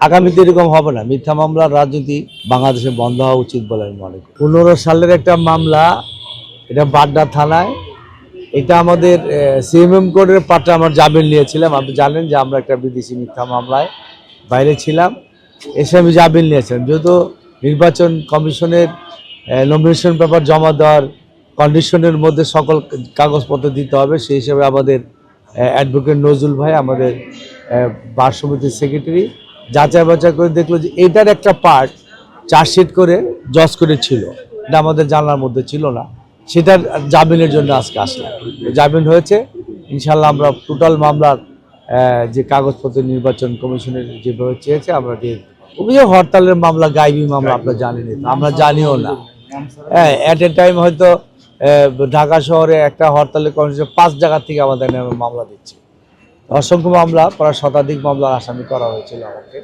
আগামীতে এরকম হবে না। মিথ্যা মামলার রাজনীতি বাংলাদেশে বন্ধ হওয়া উচিত বলে আমি মনে করি। 15 সালের একটা মামলা, এটা বাড্ডা থানায়। এটা আমাদের সিএমএম কোর্টের পাটে আমরা জামিন নিয়েছিলাম। আপনি জানেন যে আমরা একটা বিদেশি মিথ্যা মামলায় বাইরে ছিলাম, এসে আমি জামিন নিয়েছিলাম। যেহেতু নির্বাচন কমিশনের নমিনেশন পেপার জমা দেওয়ার কন্ডিশনের মধ্যে সকল কাগজপত্র দিতে হবে, সেই হিসেবে আমাদের অ্যাডভোকেট নজরুল ভাই, আমাদের বার সমিতির সেক্রেটারি, যাচাই বাছাই করে দেখলো যে এটার একটা পার্ট চার্জশিট করে জজ করে ছিল, এটা আমাদের জানার মধ্যে ছিল না। সেটার জামিনের জন্য আজকে আসলাম, জামিন হয়েছে ইনশাল্লাহ। আমরা টোটাল মামলার যে কাগজপত্র নির্বাচন কমিশনের যেভাবে চেয়েছে আমরা দিয়ে অভিযোগ হরতালের মামলা, গাইবি মামলা আপনারা জানেনই, আমরা জানিও না। হ্যাঁ, অ্যাট এ টাইম হয়তো ঢাকা শহরে একটা হরতালের কমিশন 5 জায়গা থেকে আমাদের নামে মামলা দিচ্ছে। অসংখ্য মামলা, প্রায় শতাধিক মামলার আসামি করা হয়েছিল আমাকে।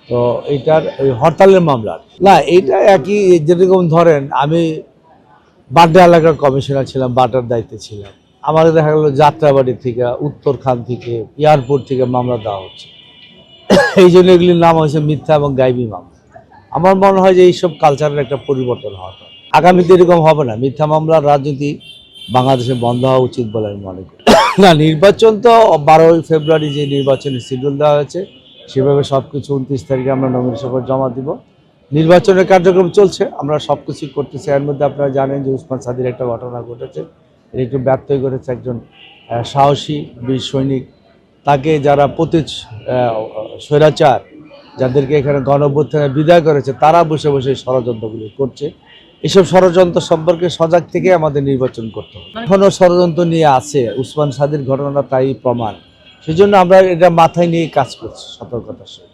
তো এইটার ওই হরতালের মামলার না, এইটা একই। যেরকম ধরেন আমি বাড্ডা এলাকার কমিশনার ছিলাম, বাড্ডার দায়িত্বে ছিলাম। আমাদের দেখা গেলো যাত্রাবাড়ি থেকে, উত্তরখান থেকে, এয়ারপোর্ট থেকে মামলা দেওয়া হচ্ছে। এই জন্য এগুলির নাম হয়েছে মিথ্যা এবং গাইবি মামলা। আমার মনে হয় যে এইসব কালচারের একটা পরিবর্তন হওয়া দরকার। আগামীতে এরকম হবে না। মিথ্যা মামলার রাজনীতি বাংলাদেশে বন্ধ হওয়া উচিত বলে আমি মনে করি। না, নির্বাচন তো 12ই ফেব্রুয়ারি যে নির্বাচনের শিডিউল দেওয়া হয়েছে, সেভাবে সব কিছু 29 তারিখে আমরা নমিনেশন জমা দিব। নির্বাচনের কার্যক্রম চলছে, আমরা সব কিছুই করতেছি। এর মধ্যে আপনারা জানেন যে উসমান সাদির একটা ঘটনা ঘটেছে, এর একটু ব্যর্থই করেছে একজন সাহসী বীর সৈনিক। তাকে যারা স্বৈরাচার, যাদেরকে এখানে গণঅভ্যুত্থানে বিদায় করেছে, তারা বসে বসে ষড়যন্ত্রগুলি করছে। এসব ষড়যন্ত্র সম্পর্কে সজাগ থেকে আমাদের নির্বাচন করতে হবে। এখনও ষড়যন্ত্র নিয়ে আছে, উসমান সাদির ঘটনা তাই প্রমাণ। সেই জন্য আমরা এটা মাথায় নিয়ে কাজ করছি সতর্কতার সঙ্গে।